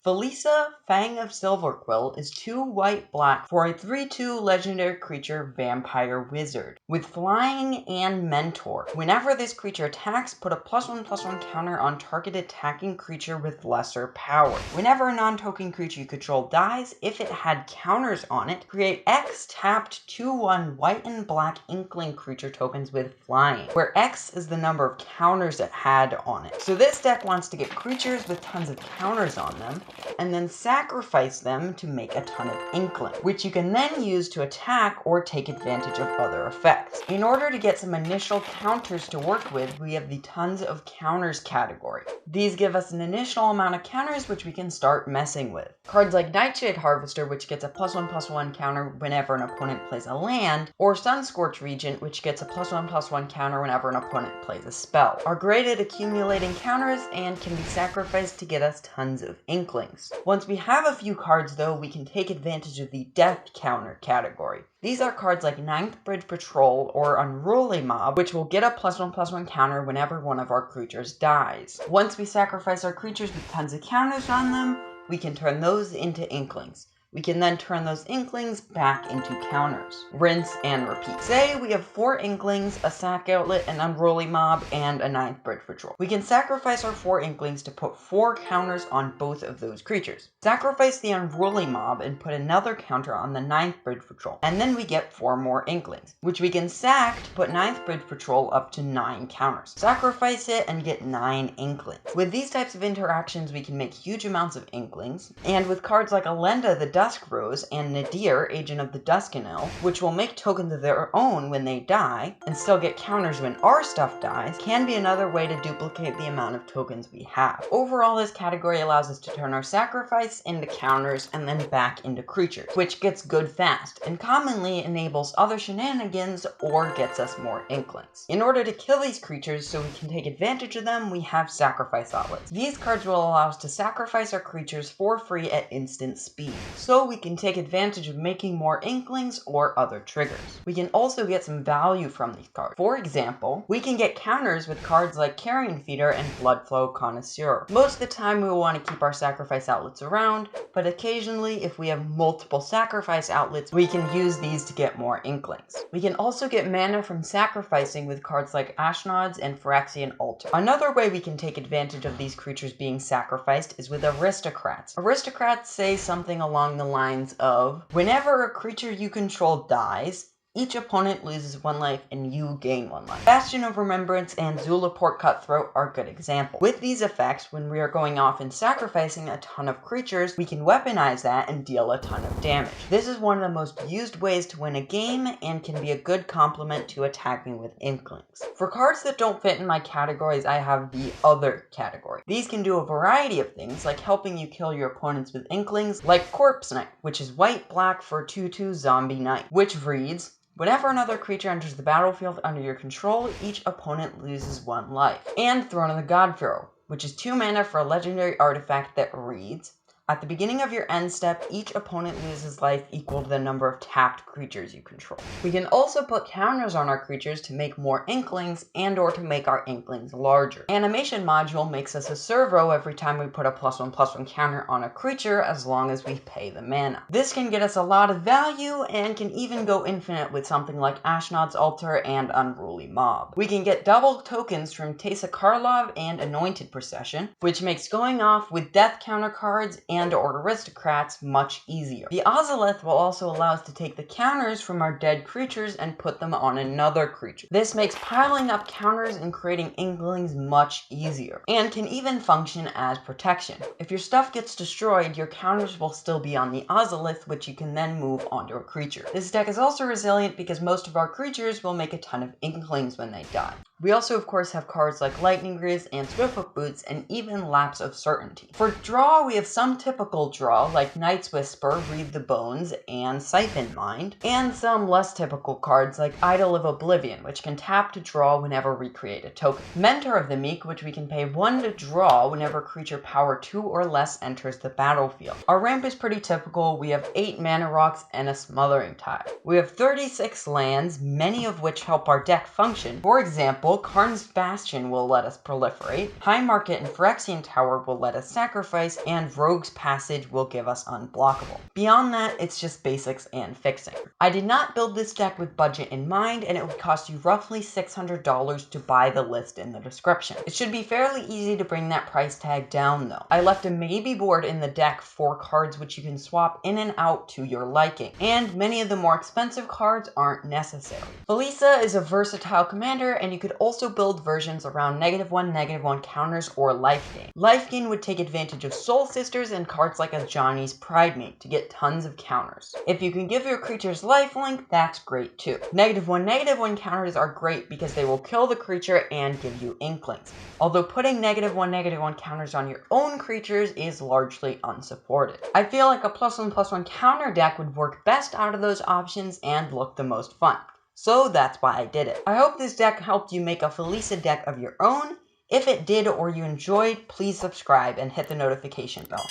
Felisa, Fang of Silverquill is 2 white-black for a 3/2 legendary creature vampire wizard with flying and mentor. Whenever this creature attacks, put a +1/+1 counter on target attacking creature with lesser power. Whenever a non-token creature you control dies, if it had counters on it, create X tapped 2/1 white and black inkling creature tokens with flying, where X is the number of counters it had on it. So this deck wants to get creatures with tons of counters on them, and then sacrifice them to make a ton of inkling, which you can then use to attack or take advantage of other effects. In order to get some initial counters to work with, we have the tons of counters category. These give us an initial amount of counters which we can start messing with. Cards like Nightshade Harvester, which gets a +1/+1 counter whenever an opponent plays a land, or Sunscorch Regent, which gets a +1/+1 counter whenever an opponent plays a spell, are great at accumulating counters and can be sacrificed to get us tons of inklings. Once we have a few cards though, we can take advantage of the death counter category. These are cards like 9th Bridge Patrol or Unruly Mob, which will get a +1/+1 counter whenever one of our creatures dies. Once we sacrifice our creatures with tons of counters on them, we can turn those into inklings. We can then turn those inklings back into counters. Rinse and repeat. Say we have 4 inklings, a sack outlet, an unruly mob, and a 9th Bridge Patrol. We can sacrifice our 4 inklings to put 4 counters on both of those creatures. Sacrifice the unruly mob and put another counter on the 9th Bridge Patrol. And then we get 4 more inklings, which we can sack to put 9th Bridge Patrol up to 9 counters. Sacrifice it and get 9 inklings. With these types of interactions, we can make huge amounts of inklings. And with cards like Elenda, the Dusk Rose, and Nadir, Agent of the Dusk Elf, which will make tokens of their own when they die, and still get counters when our stuff dies, can be another way to duplicate the amount of tokens we have. Overall, this category allows us to turn our sacrifice into counters and then back into creatures, which gets good fast, and commonly enables other shenanigans or gets us more inklings. In order to kill these creatures so we can take advantage of them, we have sacrifice outlets. These cards will allow us to sacrifice our creatures for free at instant speed, so we can take advantage of making more inklings or other triggers. We can also get some value from these cards. For example, we can get counters with cards like Carrion Feeder and Bloodflow Connoisseur. Most of the time we will want to keep our sacrifice outlets around, but occasionally if we have multiple sacrifice outlets, we can use these to get more inklings. We can also get mana from sacrificing with cards like Ashnods and Phyrexian Altar. Another way we can take advantage of these creatures being sacrificed is with aristocrats. Aristocrats say something along the lines of, whenever a creature you control dies, each opponent loses 1 life and you gain 1 life. Bastion of Remembrance and Zulaport Cutthroat are good examples. With these effects, when we are going off and sacrificing a ton of creatures, we can weaponize that and deal a ton of damage. This is one of the most used ways to win a game and can be a good complement to attacking with inklings. For cards that don't fit in my categories, I have the other category. These can do a variety of things, like helping you kill your opponents with inklings, like Corpse Knight, which is white-black for 2/2 Zombie Knight, which reads, whenever another creature enters the battlefield under your control, each opponent loses 1 life. And Throne of the God-Pharaoh, which is 2 mana for a legendary artifact that reads, at the beginning of your end step, each opponent loses life equal to the number of tapped creatures you control. We can also put counters on our creatures to make more inklings and or to make our inklings larger. Animation module makes us a servo every time we put a +1/+1 counter on a creature as long as we pay the mana. This can get us a lot of value and can even go infinite with something like Ashnod's Altar and Unruly Mob. We can get double tokens from Teysa Karlov and Anointed Procession, which makes going off with death counter cards and or aristocrats much easier. The Ozolith will also allow us to take the counters from our dead creatures and put them on another creature. This makes piling up counters and creating inklings much easier, and can even function as protection. If your stuff gets destroyed, your counters will still be on the Ozolith, which you can then move onto a creature. This deck is also resilient because most of our creatures will make a ton of inklings when they die. We also of course have cards like Lightning Grizz and Swiftfoot Boots and even Lapse of Certainty. For draw, we have some typical draw like Night's Whisper, Read the Bones, and Siphon Mind, and some less typical cards like Idol of Oblivion, which can tap to draw whenever we create a token. Mentor of the Meek, which we can pay 1 to draw whenever creature power 2 or less enters the battlefield. Our ramp is pretty typical. We have 8 mana rocks and a Smothering Tide. We have 36 lands, many of which help our deck function. For example, Karn's Bastion will let us proliferate, High Market and Phyrexian Tower will let us sacrifice, and Rogue's passage will give us unblockable. Beyond that, it's just basics and fixing. I did not build this deck with budget in mind, and it would cost you roughly $600 to buy the list in the description. It should be fairly easy to bring that price tag down though. I left a maybe board in the deck for cards which you can swap in and out to your liking, and many of the more expensive cards aren't necessary. Felisa is a versatile commander, and you could also build versions around -1/-1 counters or life gain. Life gain would take advantage of Soul Sisters and cards like a Johnny's Pridemate to get tons of counters. If you can give your creatures lifelink, that's great too. -1/-1 counters are great because they will kill the creature and give you Inklings, although putting -1/-1 counters on your own creatures is largely unsupported. I feel like a +1/+1 counter deck would work best out of those options and look the most fun. So that's why I did it. I hope this deck helped you make a Felisa deck of your own. If it did or you enjoyed, please subscribe and hit the notification bell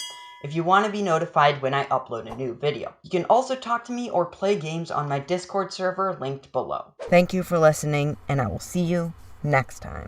if you want to be notified when I upload a new video. You can also talk to me or play games on my Discord server linked below. Thank you for listening, and I will see you next time.